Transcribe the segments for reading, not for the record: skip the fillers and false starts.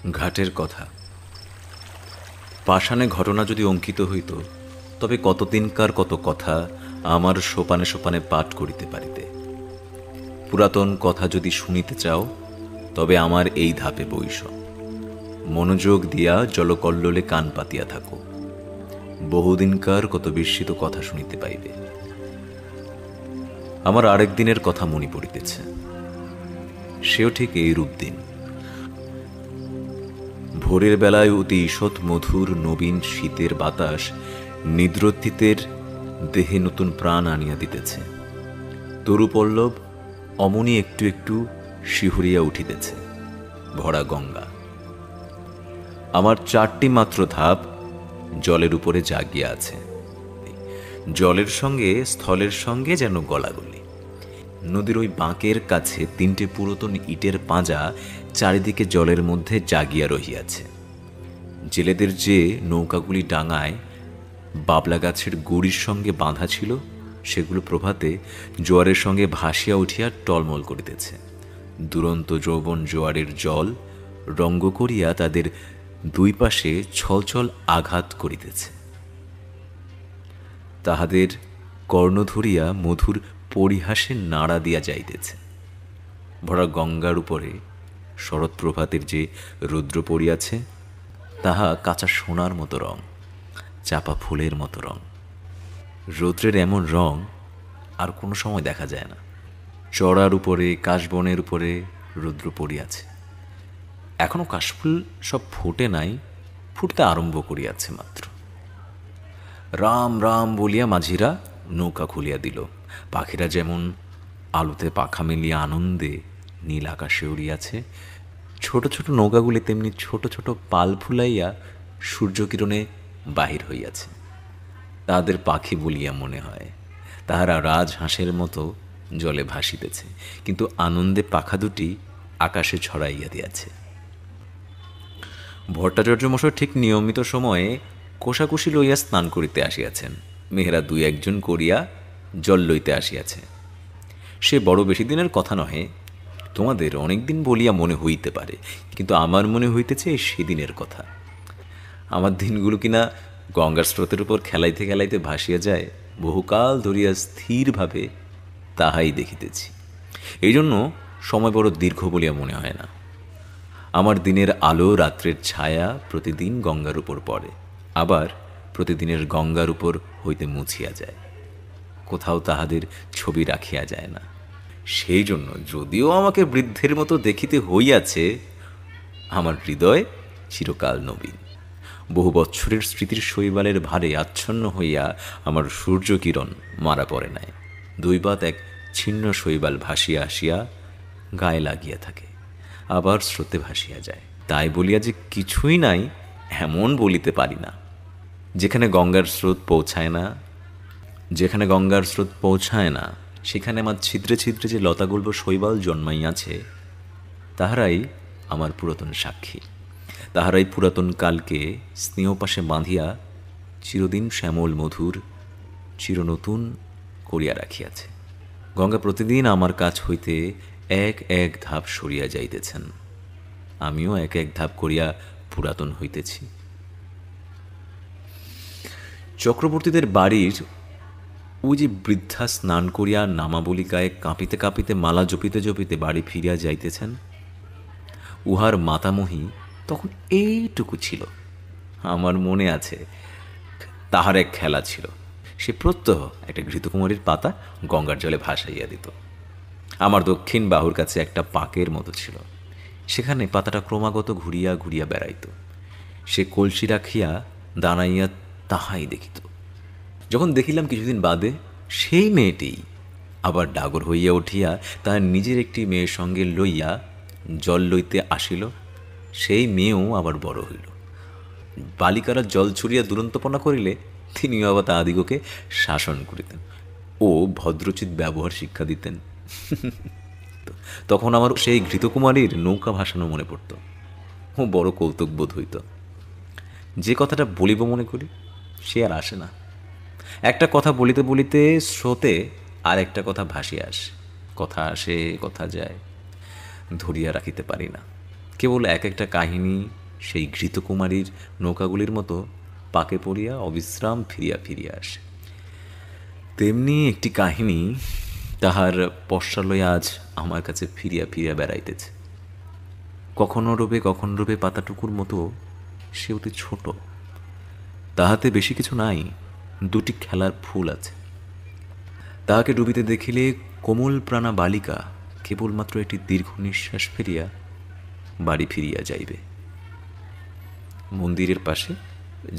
ঘাটের কথা। পাষাণে ঘটনা যদি অঙ্কিত হইত, তবে কতদিনকার কত কথা আমার সোপানে সোপানে পাঠ করিতে পারিতে। পুরাতন কথা যদি শুনিতে চাও, তবে আমার এই ধাপে বইস। মনোযোগ দিয়া জলকল্লোলে কান পাতিয়া থাকো। বহুদিনকার কত বিস্মিত কথা শুনিতে পাইবে। আমার আরেক দিনের কথা মনে পড়িতেছে। সেও ঠিক এইরূপ দিন। ভোরের বেলায় অতি ঈষৎ মধুর নবীন শীতের বাতাস নিদ্রোত্থিতের দেহে নতুন প্রাণ আনিয়া দিতেছে। তরুপল্লব অমনি একটু একটু শিহরিয়া উঠিতেছে। ভরা গঙ্গা। আমার 4টি মাত্র ধাপ জলের উপরে জাগিয়া আছে। জলের সঙ্গে স্থলের সঙ্গে যেন গলাগলি। নদীর ওই বাঁকের কাছে 3টে পুরাতন ইটের পাঁজা চারিদিকে জলের মধ্যে জাগিয়া রহিয়াছে। জেলেদের যে নৌকাগুলি ডাঙায় বাবলা গাছের গুড়ির সঙ্গে বাঁধা ছিল, সেগুলো প্রভাতে জোয়ারের সঙ্গে ভাসিয়া উঠিয়া টলমল করিতেছে। দুরন্ত যৌবন জোয়ারের জল রঙ্গ করিয়া তাদের দুই পাশে ছলছল আঘাত করিতেছে। তাহাদের কর্ণ ধরিয়া মধুর পরিহাসে নাড়া দিয়া যাইতেছে। ভরা গঙ্গার উপরে শরৎ প্রভাতের যে রৌদ্র পড়িয়াছে, তাহা কাঁচা সোনার মতো রং, চাপা ফুলের মতো রং। রৌদ্রের এমন রং আর কোনো সময় দেখা যায় না। চড়ার উপরে কাশবনের উপরে রৌদ্র পড়িয়াছে। এখনো কাশফুল সব ফোটে নাই, ফুটতে আরম্ভ করিয়াছে মাত্র। রাম রাম বলিয়া মাঝিরা নৌকা খুলিয়া দিল। পাখিরা যেমন আলোতে পাখা মেলিয়া আনন্দে নীল আকাশে উড়িয়াছে, ছোট ছোট নৌকাগুলি তেমনি ছোট ছোট পাল ফুলাইয়া সূর্যকিরণে বাহির হইয়াছে। তাহাদের পাখি বলিয়া মনে হয়। তাহারা রাজহাঁসের মতো জলে ভাসিতেছে, কিন্তু আনন্দে পাখা দুটি আকাশে ছড়াইয়া দিয়াছে। ভট্টাচার্য মশাই ঠিক নিয়মিত সময়ে কোষাকুষি লইয়া স্নান করিতে আসিয়াছেন। মেয়েরা 2-1 করিয়া জল লইতে আসিয়াছে। সে বড় বেশি দিনের কথা নহে, তোমাদের অনেক দিন বলিয়া মনে হইতে পারে, কিন্তু আমার মনে হইতেছে সেদিনের কথা। আমার দিনগুলো কিনা গঙ্গার স্রোতের উপর খেলাইতে খেলাইতে ভাসিয়া যায়, বহুকাল ধরিয়া স্থিরভাবে তাহাই দেখিতেছি। এই জন্য সময় বড় দীর্ঘ বলিয়া মনে হয় না। আমার দিনের আলো রাত্রের ছায়া প্রতিদিন গঙ্গার উপর পড়ে, আবার প্রতিদিনের গঙ্গার উপর হইতে মুছিয়া যায়। কোথাও তাহাদের ছবি রাখিয়া যায় না। সেই জন্য যদিও আমাকে বৃদ্ধের মতো দেখিতে হইয়াছে, আমার হৃদয় চিরকাল নবীন। বহু বৎসরের স্মৃতির শৈবালের ভারে আচ্ছন্ন হইয়া আমার সূর্যকিরণ মারা পড়ে নাই। 2 বাত এক ছিন্ন শৈবাল ভাসিয়া আসিয়া গায়ে লাগিয়া থাকে, আবার স্রোতে ভাসিয়া যায়। তাই বলিয়া যে কিছুই নাই এমন বলিতে পারি না। যেখানে গঙ্গার স্রোত পৌঁছায় না, সেখানে আমার ছিদ্রে ছিদ্রে যে লতাগুল্ব শৈবাল জন্মাইয়াছে, তাহারাই আমার পুরাতন সাক্ষী। তাহারাই পুরাতন কালকে স্নেহপাশে বাঁধিয়া চিরদিন শ্যামল মধুর চিরনতুন করিয়া রাখিয়াছে। গঙ্গা প্রতিদিন আমার কাছ হইতে 1 ধাপ সরিয়া যাইতেছেন। আমিও 1 ধাপ করিয়া পুরাতন হইতেছি। চক্রবর্তীদের বাড়ির ওই যে বৃদ্ধা স্নান করিয়া নামাবলী গায়ে কাঁপিতে কাঁপিতে মালা জপিতে জপিতে বাড়ি ফিরিয়া যাইতেছেন, উহার মাতামহী তখন এইটুকু ছিল। আমার মনে আছে তাহার এক খেলা ছিল। সে প্রত্যহ একটা ঘৃতকুমারীর পাতা গঙ্গার জলে ভাসাইয়া দিত। আমার দক্ষিণ বাহুর কাছে একটা পাকের মতো ছিল, সেখানে পাতাটা ক্রমাগত ঘুরিয়া ঘুরিয়া বেড়াইত। সে কলসি রাখিয়া দাঁড়াইয়া তাহাই দেখিত। যখন দেখিলাম কিছুদিন বাদে সেই মেয়েটি আবার ডাগর হইয়া উঠিয়া তাহার নিজের একটি মেয়ের সঙ্গে লইয়া জল লইতে আসিল, সেই মেয়েও আবার বড় হইল। বালিকারা জল ছুড়িয়া দুরন্তপনা করিলে তিনিও আবার তাহাদিগকে শাসন করিতেন ও ভদ্রোচিত ব্যবহার শিক্ষা দিতেন। তখন আমার সেই ঘৃতকুমারীর নৌকা ভাসানো মনে পড়ত। ও বড় কৌতুক বোধ হইত। যে কথাটা বলিব মনে করি, সে আর আসে না। একটা কথা বলিতে বলিতে স্রোতে আর একটা কথা ভাসিয়া আসে। কথা আসে, কথা যায়, ধরিয়া রাখিতে পারি না। কেবল এক একটা কাহিনী সেই ঘৃতকুমারীর নৌকাগুলির মতো পাকে পড়িয়া অবিশ্রাম ফিরিয়া ফিরিয়া আসে। তেমনি একটি কাহিনী তাহার পশ্চালয়ে আজ আমার কাছে ফিরিয়া ফিরিয়া বেড়াইতেছে। কখনো রূপে পাতাটুকুর মতো সে অতি ছোট, তাহাতে বেশি কিছু নাই, দুটি খেলার ফুল আছে। তাহাকে ডুবিতে দেখিলে কোমল প্রাণা বালিকা কেবলমাত্র একটি দীর্ঘ নিঃশ্বাস ফেরিয়া বাড়ি ফিরিয়া যাইবে। মন্দিরের পাশে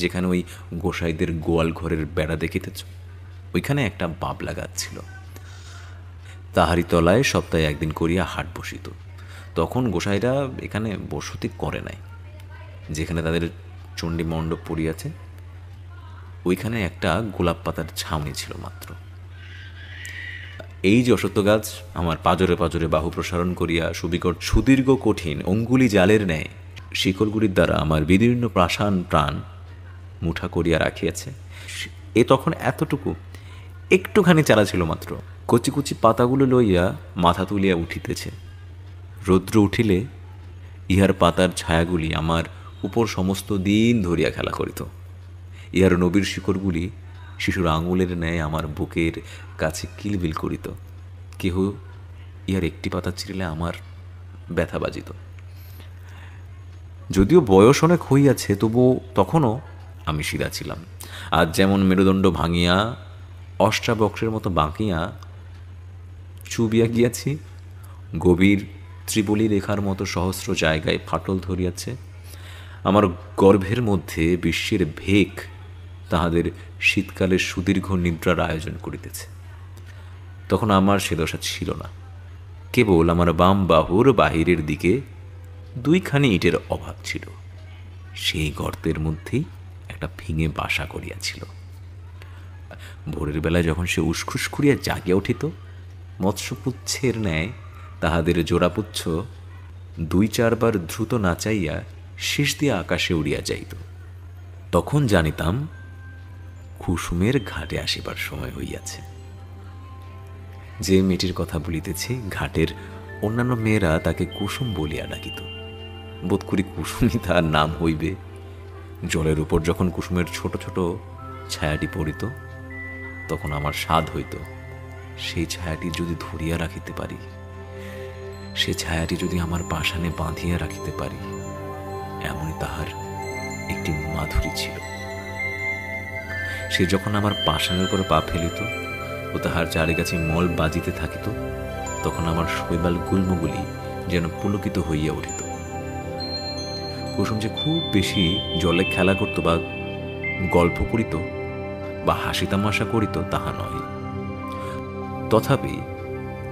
যেখানে ওই গোসাইদের গোয়াল ঘরের বেড়া দেখিতেছ, ওইখানে একটা বাবলা গাছ ছিল। তাহারি তলায় সপ্তাহে একদিন করিয়া হাট বসিত। তখন গোসাইরা এখানে বসতি করে নাই। যেখানে তাদের চণ্ডী মণ্ডপ পড়িয়াছে ওইখানে একটা গোলাপ পাতার ছাউনি ছিল মাত্র। এই যে অশ্বত্থ গাছ আমার পাজরে পাজরে বাহু প্রসারণ করিয়া সুবিকট সুদীর্ঘ কঠিন অঙ্গুলি জালের ন্যায় শিকড়গুলির দ্বারা আমার বিদীর্ণ প্রাসান প্রাণ মুঠা করিয়া রাখিয়াছে, এ তখন এতটুকু একটুখানি চারা ছিল মাত্র। কচি কচি পাতাগুলো লইয়া মাথা তুলিয়া উঠিতেছে। রৌদ্র উঠিলে ইহার পাতার ছায়াগুলি আমার উপর সমস্ত দিন ধরিয়া খেলা করিত। ইহার নবীর শিকড়গুলি শিশুর আঙুলের ন্যায় আমার বুকের কাছে কিলবিল করিত। কেহ ইহার একটি পাতা ছিঁড়িলে আমার ব্যথা বাজিত। যদিও বয়স অনেক হইয়াছে, তবু তখনও আমি সিধা ছিলাম। আজ যেমন মেরুদণ্ড ভাঙিয়া অষ্টাবক্রের মতো বাঁকিয়া চুবিয়া গিয়াছি, গভীর ত্রিবলী রেখার মতো সহস্র জায়গায় ফাটল ধরিয়াছে। আমার গর্ভের মধ্যে বিশ্বের ভেক তাহাদের শীতকালের সুদীর্ঘ নিদ্রার আয়োজন করিতেছে। তখন আমার সে দশা ছিল না। কেবল আমার বাম বাহুর বাহিরের দিকে দুইখানি ইটের অভাব ছিল। সেই গর্তের মধ্যেই একটা ভেঙে বাসা করিয়াছিল। ভোরের বেলায় যখন সে উসখুস করিয়া জাগিয়া উঠিত, মৎস্যপুচ্ছের ন্যায় তাহাদের জোড়াপুচ্ছ দুই চারবার দ্রুত নাচাইয়া শেষ দিয়ে আকাশে উড়িয়া যাইত। তখন জানিতাম কুসুমের ঘাটে আসিবার সময় হইয়াছে। যে মেয়েটির কথা বলিতেছি, ঘাটের অন্যান্য মেয়েরা তাকে কুসুম বলিয়া ডাকিত। বোধ করি কুসুমই তার নাম হইবে। জলের উপর যখন কুসুমের ছোট ছোট ছায়াটি পড়িত, তখন আমার সাধ হইত সেই ছায়াটি যদি ধরিয়া রাখিতে পারি, সে ছায়াটি যদি আমার পাষাণে বাঁধিয়া রাখিতে পারি, এমনই তাহার একটি মাধুরী ছিল। সে যখন আমার পাষাণের উপরে পা ফেলিত ও তাহার চারিকাছে মল বাজিতে থাকিত, তখন আমার শৈবাল গুল্মগুলি যেন পুলকিত হইয়া উঠিত। কুসুম যে খুব বেশি জলে খেলা করত বা গল্প করিত বা হাসি তামাশা করিত তাহা নয়।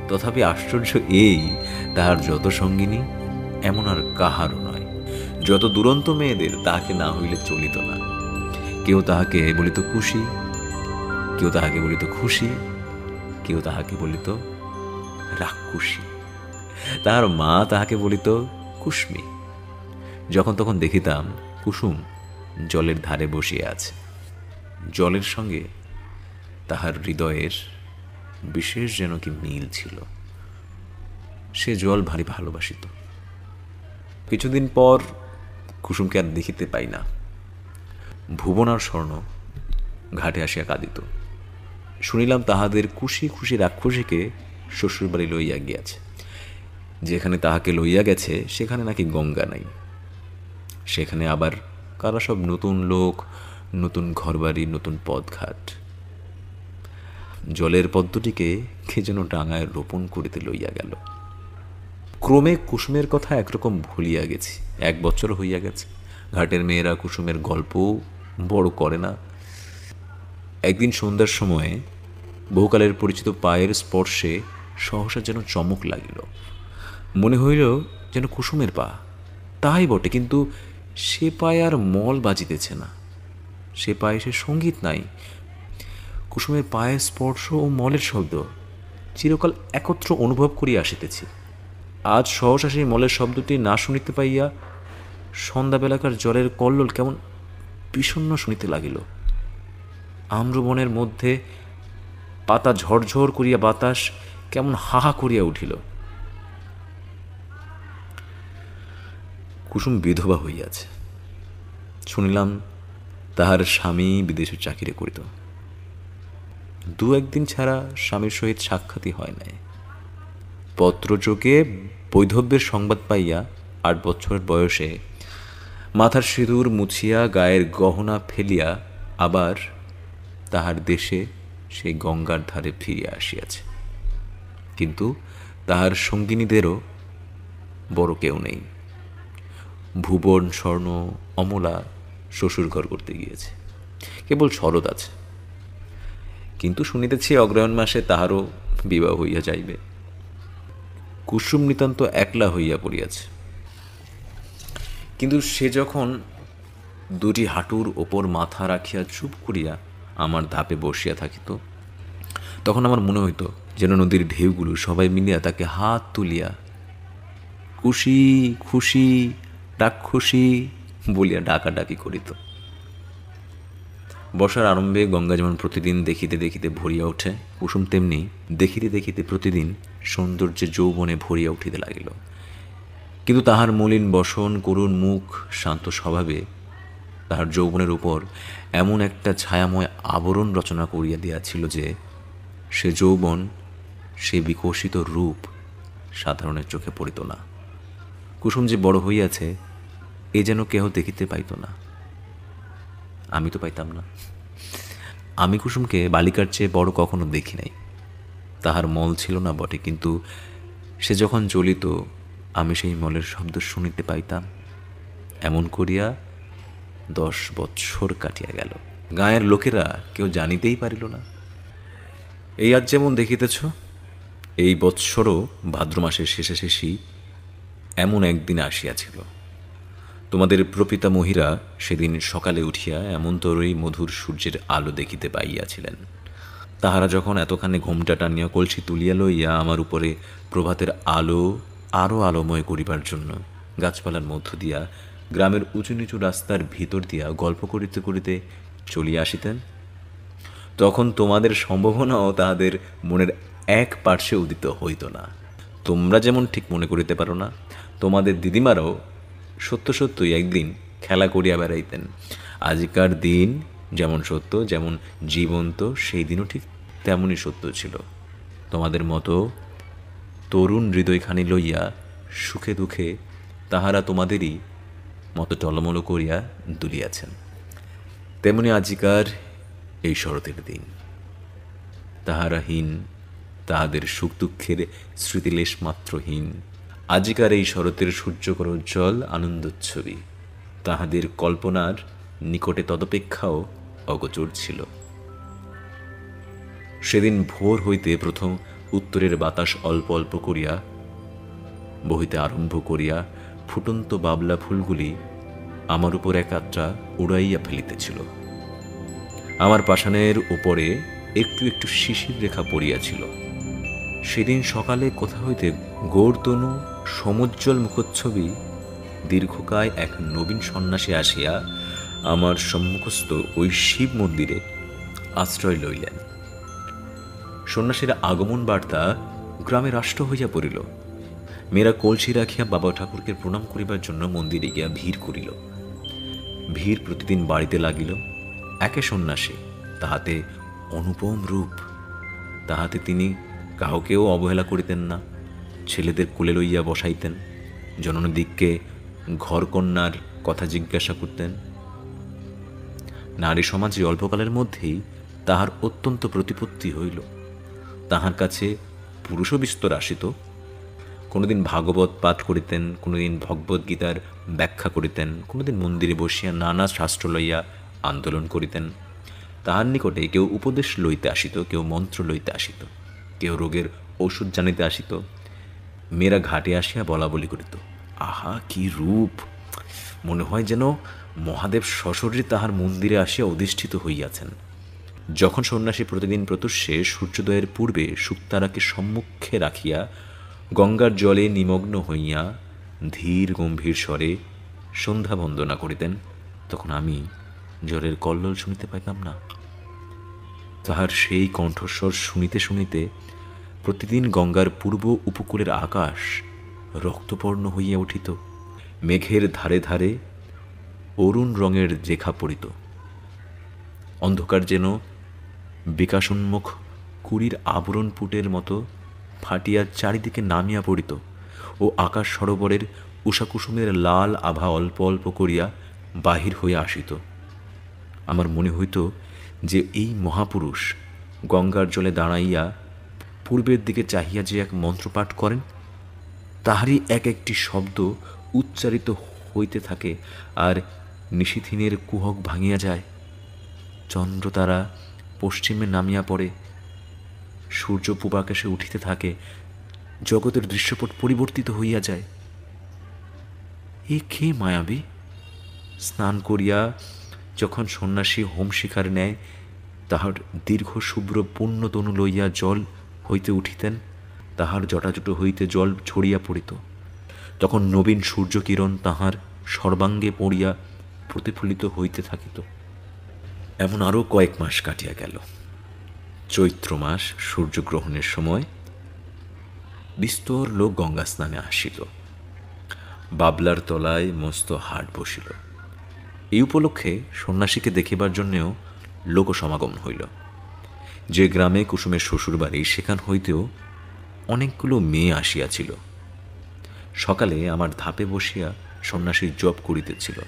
তথাপি আশ্চর্য এই, তাহার যত সঙ্গিনী এমন আর কাহারও নয়। যত দুরন্ত মেয়েদের তাহাকে না হইলে চলিত না। কেউ তাহাকে বলিত খুশি, কেউ তাহাকে বলিত খুশি, কেউ তাহাকে বলিত রাক্ষুসী। তাহার মা তাহাকে বলিত কুসমি। যখন তখন দেখিতাম কুসুম জলের ধারে বসিয়া আছে। জলের সঙ্গে তাহার হৃদয়ের বিশেষ যেন কি মিল ছিল। সে জল ভারী ভালোবাসিত। কিছুদিন পর কুসুমকে আর দেখিতে পাই না। ভুবন আর স্বর্ণ ঘাটে আসিয়া কাঁদিত। শুনিলাম তাহাদের খুশি খুশি রাক্ষসীকে শ্বশুরবাড়ি লইয়া গিয়াছে। যেখানে তাহাকে লইয়া গেছে সেখানে নাকি গঙ্গা নাই। সেখানে আবার কারা সব নতুন লোক, নতুন ঘরবাড়ি, নতুন পথঘাট। জলের পদ্মটিকে কে যেন ডাঙায় রোপণ করিতে লইয়া গেল। ক্রমে কুসুমের কথা একরকম ভুলিয়া গেছি। 1 বছর হইয়া গেছে। ঘাটের মেয়েরা কুসুমের গল্প বড় করে না। একদিন সন্ধ্যার সময়ে বহুকালের পরিচিত পায়ের স্পর্শে সহসা যেন চমক লাগিল। মনে হইল যেন কুসুমের পা। তাই বটে, কিন্তু সে পায়ে আর মল বাজিতেছে না। সে পায়ে সে সঙ্গীত নাই। কুসুমের পায়ের স্পর্শ ও মলের শব্দ চিরকাল একত্র অনুভব করিয়া আসিতেছি। আজ সহসা সেই মলের শব্দটি না শুনিতে পাইয়া সন্ধ্যাবেলাকার জলের কল্লোল কেমন বিষণ্ণ শুনিতে লাগিল। আম্রবনের মধ্যে পাতা ঝরঝর করিয়া বাতাস কেমন হাহা করিয়া উঠিল। কুসুম বিধবা হইয়াছে। শুনিলাম তাহার স্বামী বিদেশে চাকরি করিত। দু একদিন ছাড়া স্বামীর সহিত সাক্ষাৎই হয় নাই। পত্রযোগে বৈধব্যের সংবাদ পাইয়া 8 বছরের বয়সে মাথার সিঁদুর মুছিয়া গায়ের গহনা ফেলিয়া আবার তাহার দেশে সেই গঙ্গার ধারে ফিরিয়া আসিয়াছে। কিন্তু তাহার সঙ্গিনীদেরও বড় কেউ নেই। ভুবন, স্বর্ণ, অমলা শ্বশুরঘর করতে গিয়েছে, কেবল শরৎ আছে। কিন্তু শুনিতেছি অগ্রহায়ণ মাসে তাহারও বিবাহ হইয়া যাইবে। কুসুম নিতান্ত একলা হইয়া পড়িয়াছে। কিন্তু সে যখন দুটি হাঁটুর ওপর মাথা রাখিয়া চুপ করিয়া আমার ধাপে বসিয়া থাকিত, তখন আমার মনে হইত যেন নদীর ঢেউগুলো সবাই মিলিয়া তাকে হাত তুলিয়া খুশি খুশি রাক্ষসী বলিয়া ডাকাডাকি করিত। বর্ষার আরম্ভে গঙ্গা যেমন প্রতিদিন দেখিতে দেখিতে ভরিয়া ওঠে, কুসুম তেমনি দেখিতে দেখিতে প্রতিদিন সৌন্দর্যে যৌবনে ভরিয়া উঠিতে লাগিল। কিন্তু তাহার মলিন বসন, করুণ মুখ, শান্ত স্বভাবে তাহার যৌবনের উপর এমন একটা ছায়াময় আবরণ রচনা করিয়া দিয়াছিল যে সে যৌবন, সে বিকশিত রূপ সাধারণের চোখে পড়িত না। কুসুম যে বড় হইয়াছে এ যেন কেহ দেখিতে পাইত না। আমি তো পাইতাম না। আমি কুসুমকে বালিকার চেয়ে বড় কখনো দেখি নাই। তাহার মল ছিল না বটে, কিন্তু সে যখন চলিত আমি সেই মলের শব্দ শুনিতে পাইতাম। এমন করিয়া 10 বৎসর কাটিয়া গেল। গাঁয়ের লোকেরা কেউ জানিতেই পারিল না। এই আজ যেমন দেখিতেছ, এই বৎসরও ভাদ্র মাসের শেষাশেষি এমন একদিন আসিয়াছিল। তোমাদের প্রপিতামহীরা সেদিন সকালে উঠিয়া এমনতরই মধুর সূর্যের আলো দেখিতে পাইয়াছিলেন। তাহারা যখন এতখানি ঘোমটা টানিয়া কলসি তুলিয়া লইয়া আমার উপরে প্রভাতের আলো আরও আলোময় করিবার জন্য গাছপালার মধ্য দিয়া গ্রামের উঁচু নিচু রাস্তার ভিতর দিয়া গল্প করিতে করিতে চলিয়া আসিতেন, তখন তোমাদের সম্ভাবনাও তাহাদের মনের এক পার্শ্বে উদিত হইত না। তোমরা যেমন ঠিক মনে করিতে পারো না, তোমাদের দিদিমারাও সত্য সত্যই একদিন খেলা করিয়া বেড়াইতেন। আজিকার দিন যেমন সত্য, যেমন জীবন্ত, সেই দিনও ঠিক তেমনই সত্য ছিল। তোমাদের মতো তরুণ হৃদয়খানি লইয়া সুখে দুঃখে তাহারা তোমাদেরই মতো টলমল করিয়া দুলিয়াছেন। তেমনি আজিকার এই শরতের দিন তাহারাহীন, তাহাদের সুখ দুঃখের স্মৃতিলেশ মাত্রহীন। আজিকার এই শরতের সূর্যকর উজ্জ্বল আনন্দোচ্ছবি তাহাদের কল্পনার নিকটে তদপেক্ষাও অগোচর ছিল। সেদিন ভোর হইতে প্রথম উত্তরের বাতাস অল্প অল্প করিয়া বহিতে আরম্ভ করিয়া ফুটন্ত বাবলা ফুলগুলি আমার উপর একাত্রা উড়াইয়া ফেলিতেছিল। আমার পাষাণের উপরে একটু একটু শিশির রেখা পড়িয়াছিল। সেদিন সকালে কোথা হইতে গৌরতনু সমুজ্জ্বল মুখচ্ছবি দীর্ঘকায় এক নবীন সন্ন্যাসী আসিয়া আমার সম্মুখস্থ ওই শিব মন্দিরে আশ্রয় লইলেন। সন্ন্যাসীর আগমন বার্তা গ্রামে রাষ্ট্র হইয়া পড়িল। মেয়েরা কলসি রাখিয়া বাবা ঠাকুরকে প্রণাম করিবার জন্য মন্দিরে গিয়া ভিড় করিল। ভিড় প্রতিদিন বাড়িতে লাগিল। একে সন্ন্যাসী, তাহাতে অনুপম রূপ, তাহাতে তিনি কাউকেও অবহেলা করিতেন না। ছেলেদের কোলে লইয়া বসাইতেন, জননীদিগকে ঘরকন্যার কথা জিজ্ঞাসা করতেন। নারী সমাজে অল্পকালের মধ্যেই তাহার অত্যন্ত প্রতিপত্তি হইল। তাহার কাছে পুরুষও বিস্তর আসিত। কোনোদিন ভাগবত পাঠ করিতেন, কোনোদিন ভগবদ্ গীতার ব্যাখ্যা করিতেন, কোনোদিন মন্দিরে বসিয়া নানা শাস্ত্র লইয়া আন্দোলন করিতেন। তাহার নিকটে কেউ উপদেশ লইতে আসিত, কেউ মন্ত্র লইতে আসিত, কেউ রোগের ওষুধ জানিতে আসিত। মেয়েরা ঘাটে আসিয়া বলা বলি করিত, আহা কি রূপ! মনে হয় যেন মহাদেব সশরীরে তাহার মন্দিরে আসিয়া অধিষ্ঠিত হইয়াছেন। যখন সন্ন্যাসী প্রতিদিন প্রত্যুষে সূর্যোদয়ের পূর্বে শুকতারাকে সম্মুখে রাখিয়া গঙ্গার জলে নিমগ্ন হইয়া ধীর গম্ভীর স্বরে সন্ধ্যা বন্দনা করিতেন, তখন আমি জ্বরের কল্লোল শুনিতে পাইতাম না। তাহার সেই কণ্ঠস্বর শুনিতে শুনিতে প্রতিদিন গঙ্গার পূর্ব উপকূলের আকাশ রক্তবর্ণ হইয়া উঠিত। মেঘের ধারে ধারে অরুণ রঙের রেখা পড়িত। অন্ধকার যেন বিকাশোন্মুখ কুড়ির আবরণ পুটের মতো ফাটিয়া চারিদিকে নামিয়া পড়িত ও আকাশ সরোবরের উষাকুসুমের লাল আভা অল্প অল্প করিয়া বাহির হইয়া আসিত। আমার মনে হইত যে এই মহাপুরুষ গঙ্গার জলে দাঁড়াইয়া পূর্বের দিকে চাহিয়া যে এক মন্ত্রপাঠ করেন, তাহারই এক একটি শব্দ উচ্চারিত হইতে থাকে, আর নিশিথিনের কুহক ভাঙিয়া যায়। চন্দ্রতারা পশ্চিমে নামিয়া পড়ে, সূর্য পূবাকাশে উঠিতে থাকে, জগতের দৃশ্যপট পরিবর্তিত হইয়া যায়। এ কে মায়াবী? স্নান করিয়া যখন সন্ন্যাসী হোমশিখার নেয় তাহার দীর্ঘ শুভ্র পুণ্যতনু লইয়া জল হইতে উঠিতেন, তাহার জটাজুটো হইতে জল ছড়িয়া পড়িত, তখন নবীন সূর্যকিরণ তাহার সর্বাঙ্গে পড়িয়া প্রতিফলিত হইতে থাকিত। এমন আরও কয়েক মাস কাটিয়া গেল। চৈত্র মাস, সূর্যগ্রহণের সময় বিস্তর লোক গঙ্গা স্নানে আসিল। বাবলার তলায় মস্ত হাট বসিল। এই উপলক্ষে সন্ন্যাসীকে দেখিবার জন্যেও লোক সমাগম হইল। যে গ্রামে কুসুমের শ্বশুর বাড়ি, সেখান হইতেও অনেকগুলো মেয়ে আসিয়াছিল। সকালে আমার ধাপে বসিয়া সন্ন্যাসী জপ করিতেছিল।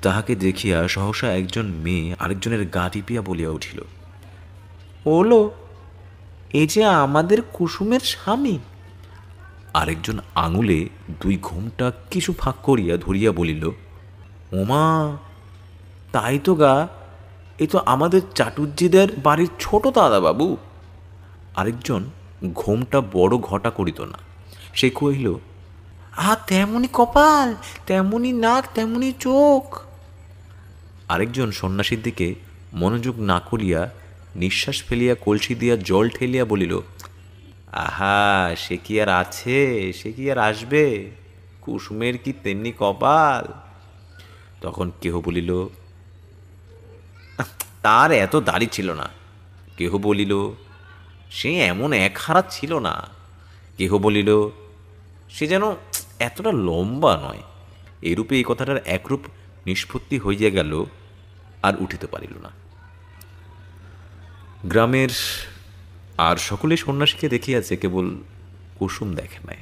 তাহাকে দেখিয়া সহসা একজন মেয়ে আরেকজনের গা টিপিয়া বলিয়া উঠিল, ওলো, এই যে আমাদের কুসুমের স্বামী। আরেকজন আঙুলে দুই ঘুমটা কিছু ফাঁক করিয়া ধরিয়া বলিল, ওমা, তাই তো গা, এ তো আমাদের চাটুজ্জিদের বাড়ির ছোট দাদা বাবু। আরেকজন ঘোমটা বড় ঘটা করিত না, সে কহিল, তেমনি কপাল, তেমনি নাক, তেমনি চোখ। আরেকজন সন্ন্যাসীর দিকে মনোযোগ না করিয়া নিঃশ্বাস ফেলিয়া কলসি দিয়া জল ঠেলিয়া বলিল, আহা, সে কি আর আছে, সে কি আর আসবে, কুসুমের কি তেমনি কপাল। তখন কেহ বলিল, তার এত দাড়ি ছিল না। কেহ বলিল, সে এমন এক হারা ছিল না। কেহ বলিল, সে যেন এতটা লম্বা নয়। এরূপে এই কথাটার একরূপ নিষ্পত্তি হইয়া গেল, আর উঠিতে পারিল না। গ্রামের আর সকলে সন্ন্যাসীকে দেখিয়াছে, কেবল কুসুম দেখে নাই।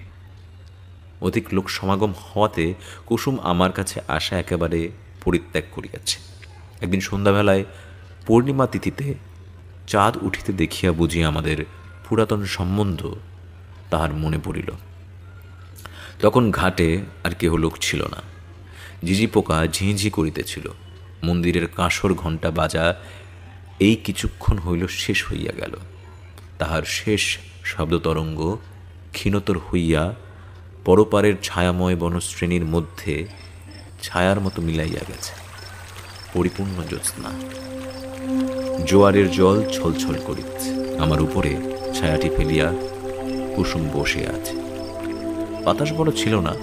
অধিক লোক সমাগম হওয়াতে কুসুম আমার কাছে আসা একেবারে পরিত্যাগ করিয়াছে। একদিন সন্ধ্যাবেলায় পূর্ণিমা তিথিতে চাঁদ উঠিতে দেখিয়া বুঝি আমাদের পুরাতন সম্বন্ধ তাহার মনে পড়িল। তখন ঘাটে আর কেহ লোক ছিল না। ঝিঝি পোকা ঝিঁঝি করিতেছিল। মন্দিরের কাঁসর ঘণ্টা বাজা এই কিছুক্ষণ হইল শেষ হইয়া গেল। তাহার শেষ শব্দতরঙ্গ ক্ষীণতর হইয়া পরপারের ছায়াময় বনশ্রেণীর মধ্যে ছায়ার মতো মিলাইয়া গেছে। পরিপূর্ণ জ্যোৎস্না, জোয়ারের জল ছলছল করিতেছে। আমার উপরে ছায়াটি ফেলিয়া কুসুম বসে আছে। বাতাস বড় ছিল না,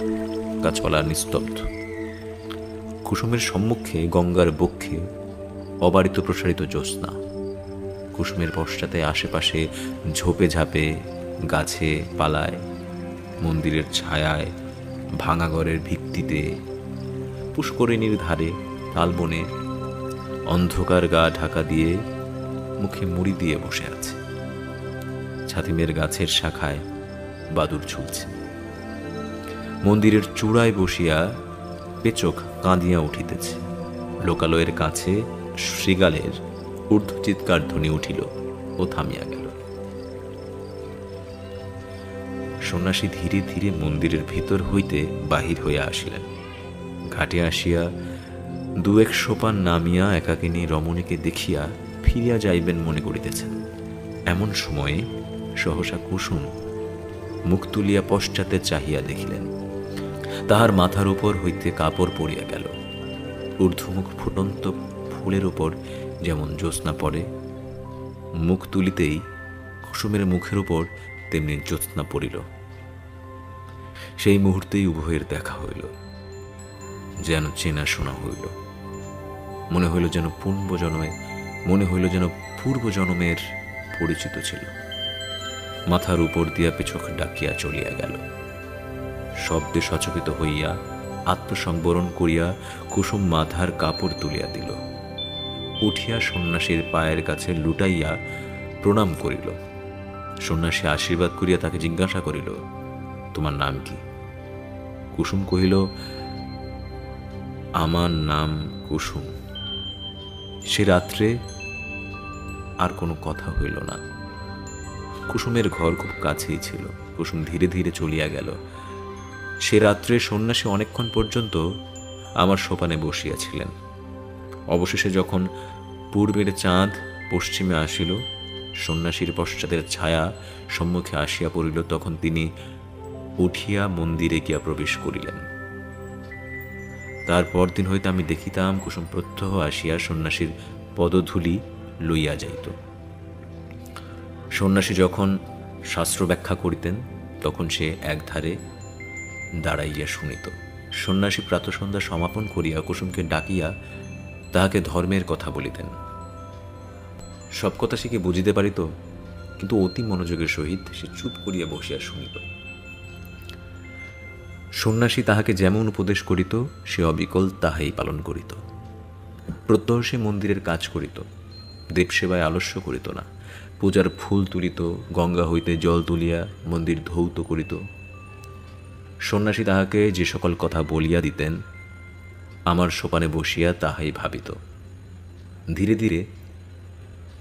গাছপালা নিস্তব্ধ। কুসুমের সম্মুখে গঙ্গার বক্ষে অবারিত প্রসারিত জ্যোৎস্না। কুসুমের পশ্চাতে আশেপাশে ঝোপে ঝাপে, গাছে পালায়, মন্দিরের ছায়ায়, ভাঙা ঘরের ভিত্তিতে, পুষ্করিণীর ধারে, তালবনে অন্ধকার গা ঢাকা দিয়ে মুখে মুড়ি দিয়ে বসে আছে। ছাতিমের গাছের শাখায় বাদুর ঝুলছে। মন্দিরের চূড়ায় বসিয়া পেচক কাঁদিয়া উঠিতেছে। লোকালয়ের কাছে শৃগালের ঊর্ধ্বচিৎকার ধ্বনি উঠিল ও থামিয়া গেল। সন্ন্যাসী ধীরে ধীরে মন্দিরের ভিতর হইতে বাহির হইয়া আসিলেন। ঘাটে আসিয়া দু এক সোপান নামিয়া একাকিনী রমণীকে দেখিয়া ফিরিয়া যাইবেন মনে করিতেছেন। এমন সময়ে সহসা কুসুম মুখ তুলিয়া পশ্চাতে চাহিয়া দেখিলেন। তাহার মাথার উপর হইতে কাপড় পড়িয়া গেল। ঊর্ধ্বমুখ ফুটন্ত ফুলের উপর যেমন জ্যোৎস্না পড়ে, মুখ তুলিতেই কুসুমের মুখের উপর তেমনি জ্যোৎস্না পড়িল। সেই মুহূর্তেই উভয়ের দেখা হইল, যেন চেনা শোনা হইল। মনে হইল যেন পূর্বজন্মের পরিচিত ছিল। মাথার উপর দিয়া পেছক ডাকিয়া চলিয়া গেল। শব্দে সচকিত হইয়া আত্মসংবরণ করিয়া কুসুম মাথার কাপড় তুলিয়া দিল। উঠিয়া সন্ন্যাসীর পায়ের কাছে লুটাইয়া প্রণাম করিল। সন্ন্যাসী আশীর্বাদ করিয়া তাকে জিজ্ঞাসা করিল, তোমার নাম কি? কুসুম কহিল, আমার নাম কুসুম। সে রাত্রে আর কোনো কথা হইল না। কুসুমের ঘর খুব কাছেই ছিল। কুসুম ধীরে ধীরে চলিয়া গেল। সে রাত্রে সন্ন্যাসী অনেকক্ষণ পর্যন্ত আমার সোপানে বসিয়াছিলেন। অবশেষে যখন পূর্বের চাঁদ পশ্চিমে আসিল, সন্ন্যাসীর পশ্চাতের ছায়া সম্মুখে আসিয়া পড়িল, তখন তিনি উঠিয়া মন্দিরে গিয়া প্রবেশ করিলেন। তার পরদিন হইতে আমি দেখিতাম কুসুম প্রত্যহ আসিয়া সন্ন্যাসীর পদধূলি লইয়া যাইত। সন্ন্যাসী যখন শাস্ত্র ব্যাখ্যা করিতেন তখন সে একধারে দাঁড়াইয়া শুনিত। সন্ন্যাসী প্রাতঃসন্ধ্যা সমাপন করিয়া কুসুমকে ডাকিয়া তাহাকে ধর্মের কথা বলিতেন। সব কথা সে কি বুঝিতে পারিত, কিন্তু অতি মনোযোগের সহিত সে চুপ করিয়া বসিয়া শুনিত। সন্ন্যাসী তাহাকে যেমন উপদেশ করিত সে অবিকল তাহাই পালন করিত। প্রত্যহ সে মন্দিরের কাজ করিত, দেবসেবায় আলস্য করিত না। পূজার ফুল তুলিত, গঙ্গা হইতে জল তুলিয়া মন্দির ধৌত করিত। সন্ন্যাসী তাহাকে যে সকল কথা বলিয়া দিতেন আমার সোপানে বসিয়া তাহাই ভাবিত। ধীরে ধীরে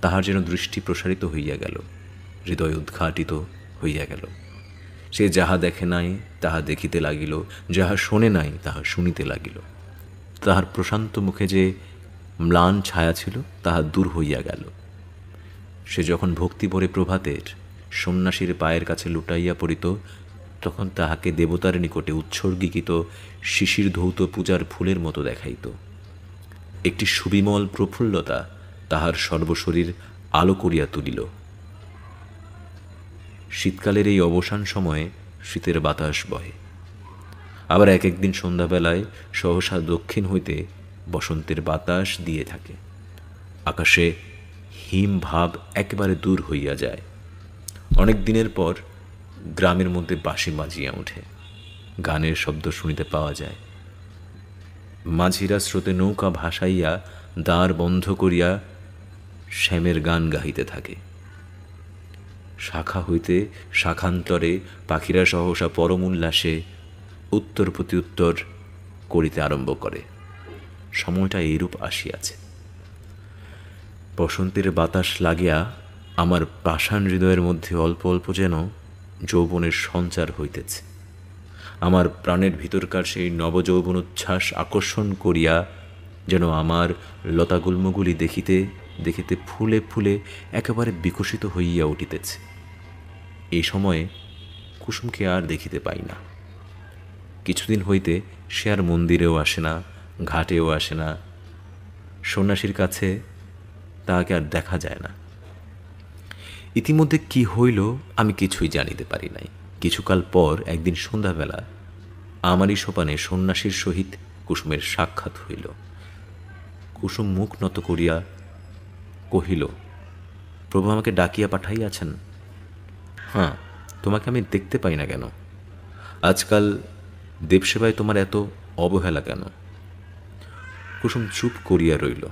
তাহার যেন দৃষ্টি প্রসারিত হইয়া গেল, হৃদয় উদ্ঘাটিত হইয়া গেল। সে যাহা দেখে নাই তাহা দেখিতে লাগিল, যাহা শোনে নাই তাহা শুনিতে লাগিল। তাহার প্রশান্ত মুখে যে ম্লান ছায়া ছিল তাহা দূর হইয়া গেল। সে যখন ভক্তিভরে প্রভাতের সন্ন্যাসীর পায়ের কাছে লুটাইয়া পড়িত, তখন তাহাকে দেবতার নিকটে উৎসর্গীকৃত শিশির ধৌত পূজার ফুলের মতো দেখাইত। একটি সুবিমল প্রফুল্লতা তাহার সর্বশরীর আলো করিয়া তুলিল। শীতকালের এই অবসান সময়ে শীতের বাতাস বহে। আবার এক একদিন সন্ধ্যাবেলায় সহসা দক্ষিণ হইতে বসন্তের বাতাস দিয়ে থাকে। আকাশে হিম ভাব একেবারে দূর হইয়া যায়। অনেক দিনের পর গ্রামের মধ্যে বাঁশি বাজিয়া ওঠে, গানের শব্দ শুনিতে পাওয়া যায়। মাঝিরা স্রোতে নৌকা ভাসাইয়া দ্বার বন্ধ করিয়া শ্যামের গান গাহিতে থাকে। শাখা হইতে শাখান্তরে পাখিরা সহসা পরম উল্লাসে উত্তর প্রতি উত্তর করিতে আরম্ভ করে। সময়টা এইরূপ আসিয়াছে। বসন্তের বাতাস লাগিয়া আমার পাষাণ হৃদয়ের মধ্যে অল্প অল্প যেন যৌবনের সঞ্চার হইতেছে। আমার প্রাণের ভিতরকার সেই নবযৌবন উচ্ছ্বাস আকর্ষণ করিয়া যেন আমার লতাগুল্মগুলি দেখিতে দেখিতে ফুলে ফুলে একেবারে বিকশিত হইয়া উঠিতেছে। এই সময়ে কুসুমকে আর দেখিতে পাই না। কিছুদিন হইতে সে আর মন্দিরেও আসে না, ঘাটেও আসে না। সন্ন্যাসীর কাছে তাহাকে আর দেখা যায় না। ইতিমধ্যে কি হইল আমি কিছুই জানিতে পারি নাই। কিছুকাল পর একদিন সন্ধ্যাবেলা আমারই সোপানে সন্ন্যাসীর সহিত কুসুমের সাক্ষাৎ হইল। কুসুম মুখ নত করিয়া কহিল, প্রভু আমাকে ডাকিয়া পাঠাইয়াছেন? হ্যাঁ, তোমাকে আমি দেখতে পাই না কেন? আজকাল দেবসেবায় তোমার এত অবহেলা কেন? কুসুম চুপ করিয়া রইল।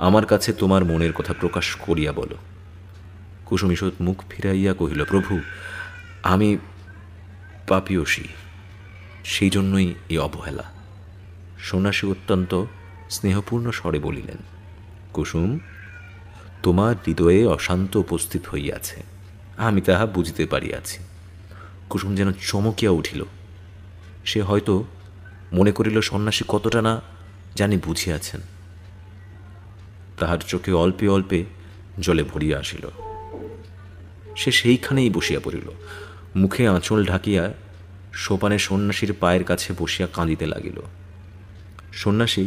আমার কাছে তোমার মনের কথা প্রকাশ করিয়া বলো। কুসুম ঈষৎ মুখ ফিরাইয়া কহিল, প্রভু আমি পাপিয়সী, সেই জন্যই এই অবহেলা। সন্ন্যাসী অত্যন্ত স্নেহপূর্ণ স্বরে বলিলেন, কুসুম তোমার হৃদয়ে অশান্ত উপস্থিত হইয়াছে, আমি তাহা বুঝিতে পারিয়াছি। কুসুম যেন চমকিয়া উঠিল। সে হয়তো মনে করিল সন্ন্যাসী কতটা না জানি বুঝিয়াছেন। তাহার চোখে অল্পে অল্পে জলে ভরিয়া আসিল। সে সেইখানেই বসিয়া পড়িল। মুখে আঁচল ঢাকিয়া সোপানে সন্ন্যাসীর পায়ের কাছে বসিয়া কাঁদিতে লাগিল। সন্ন্যাসী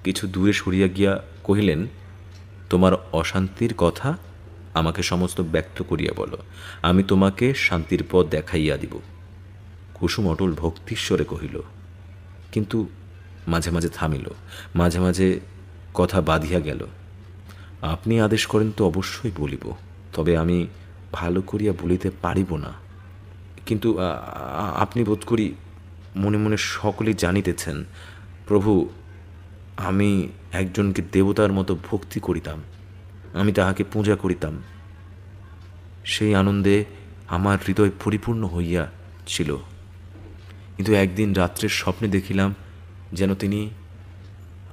কিছু দূরে সরিয়া গিয়া কহিলেন, তোমার অশান্তির কথা আমাকে সমস্ত ব্যক্ত করিয়া বলো, আমি তোমাকে শান্তির পথ দেখাইয়া দিব। কুসুম অটল ভক্তিশ্বরে কহিল, কিন্তু মাঝে মাঝে থামিল, মাঝে মাঝে কথা বাঁধিয়া গেল। আপনি আদেশ করেন তো অবশ্যই বলিব, তবে আমি ভালো করিয়া বলিতে পারিব না। কিন্তু আপনি বোধ করি মনে মনে সকলেই জানিতেছেন, প্রভু, আমি একজনকে দেবতার মতো ভক্তি করিতাম, আমি তাহাকে পূজা করিতাম। সেই আনন্দে আমার হৃদয় পরিপূর্ণ হইয়া ছিল। কিন্তু একদিন রাত্রের স্বপ্নে দেখিলাম যেন তিনি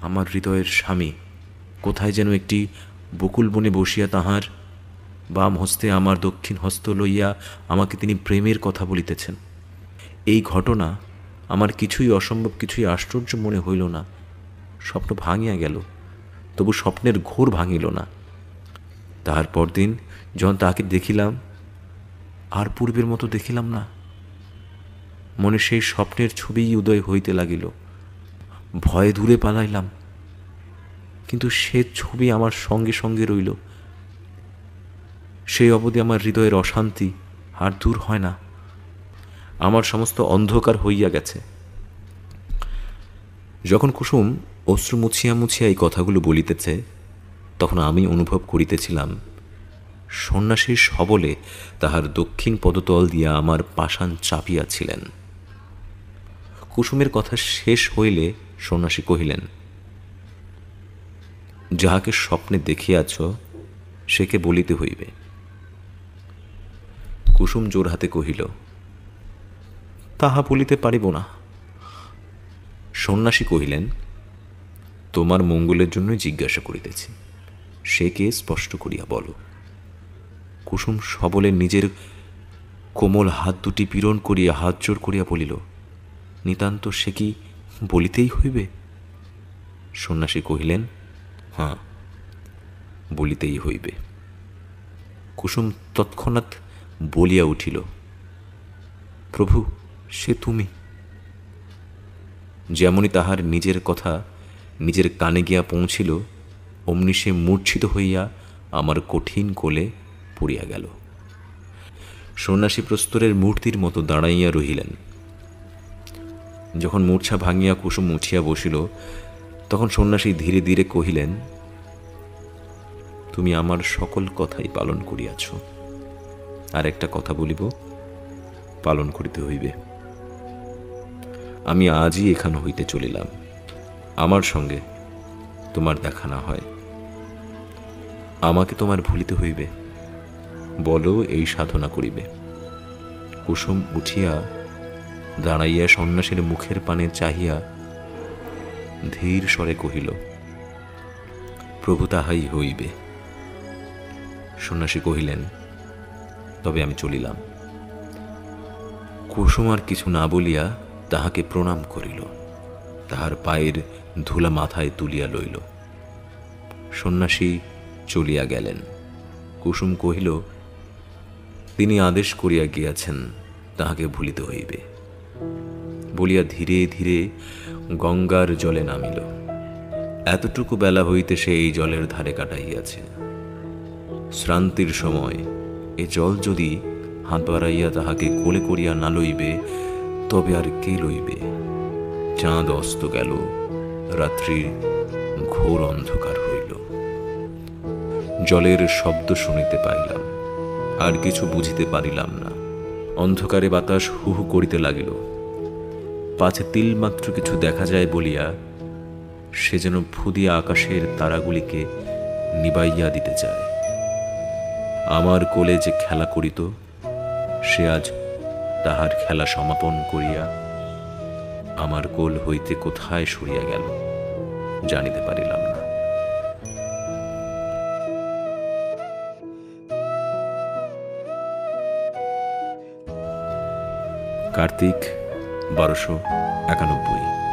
আমার হৃদয়ের স্বামী কোথায় যেন একটি বকুল বনে বসিয়া তাহার বাম হস্তে আমার দক্ষিণ হস্ত লইয়া আমাকে তিনি প্রেমের কথা বলিতেছেন। এই ঘটনা আমার কিছুই অসম্ভব, কিছুই আশ্চর্য মনে হইল না। স্বপ্ন ভাঙিয়া গেল, তবু স্বপ্নের ঘোর ভাঙিল না। তাহার পরদিন যখন তাহাকে দেখিলাম, আর পূর্বের মতো দেখিলাম না। মনে সেই স্বপ্নের ছবিই উদয় হইতে লাগিল। ভয়ে দূরে পালাইলাম, কিন্তু সে ছবি আমার সঙ্গে সঙ্গে রইল। সেই অবধি আমার হৃদয়ের অশান্তি আর দূর হয় না। আমার সমস্ত অন্ধকার হইয়া গেছে। যখন কুসুম অশ্রু মুছিয়া মুছিয়া এই কথাগুলো বলিতেছে, তখন আমি অনুভব করিতেছিলাম সন্ন্যাসীর সবলে তাহার দক্ষিণ পদতল দিয়া আমার পাষাণ চাপিয়াছিলেন। কুসুমের কথা শেষ হইলে সন্ন্যাসী কহিলেন, যাহাকে স্বপ্নে দেখিয়াছ সেকে বলিতে হইবে। কুসুম জোর হাতে কহিল, তাহা বলিতে পারিব না। সন্ন্যাসী কহিলেন, তোমার মঙ্গলের জন্যই জিজ্ঞাসা করিতেছি, সে কে স্পষ্ট করিয়া বলো। কুসুম সবলে নিজের কোমল হাত দুটি পীড়ন করিয়া হাত জোর করিয়া বলিল, নিতান্ত সে কি বলিতেই হইবে? সন্ন্যাসী কহিলেন, হ্যাঁ, বলিতেই হইবে। কুসুম তৎক্ষণাৎ বলিয়া উঠিল, প্রভু, সে তুমি। যেমনই তাহার নিজের কথা নিজের কানে গিয়া পৌঁছিল, অমনি সে মূর্ছিত হইয়া আমার কঠিন কোলে পড়িয়া গেল। সন্ন্যাসী প্রস্তরের মূর্তির মতো দাঁড়াইয়া রহিলেন। যখন মূর্ছা ভাঙিয়া কুসুম উঠিয়া বসিল, তখন সন্ন্যাসী ধীরে ধীরে কহিলেন, তুমি আমার সকল কথাই পালন করিয়াছ। আর একটা কথা বলিব, পালন করিতে হইবে। আমি আজই এখান হইতে চলিলাম, আমার সঙ্গে তোমার দেখা না হয়। আমাকে তোমার ভুলিতে হইবে, বলো এই সাধনা করিবে। কুসুম উঠিয়া দাঁড়াইয়া সন্ন্যাসীর মুখের পানে চাহিয়া ধীর স্বরে কহিল, প্রভু, তাহাই হইবে। সন্ন্যাসী কহিলেন, তবে আমি চলিলাম। কুসুম আর কিছু না বলিয়া তাহাকে প্রণাম করিল, তাহার পায়ের ধুলা মাথায় তুলিয়া লইল। সন্ন্যাসী চলিয়া গেলেন। কুসুম কহিল, তিনি আদেশ করিয়া গিয়াছেন, তাহাকে ভুলিতে হইবে, বলিয়া ধীরে ধীরে গঙ্গার জলে নামিল। এতটুকু বেলা হইতে সে এই জলের ধারে কাটাইয়াছে। শ্রান্তির সময় এ জল যদি হাত বাড়াইয়া তাহাকে কোলে করিয়া না লইবে, তবে আর কে লইবে? চাঁদ অস্ত গেল, রাত্রির ঘোর অন্ধকার হইল। জলের শব্দ শুনিতে পাইলাম, আর কিছু বুঝিতে পারিলাম না। অন্ধকারে বাতাস হু হু করিতে লাগিল। পাছে তিলমাত্র কিছু দেখা যায় বলিয়া সে যেন ফুদিয়া আকাশের তারাগুলিকে নিবাইয়া দিতে চায়। আমার কোলে যে খেলা করিত, সে আজ তাহার খেলা সমাপন করিয়া আমার কোল হইতে কোথায় সরিয়া গেল, জানিতে পারিলাম না। কার্তিক 1291।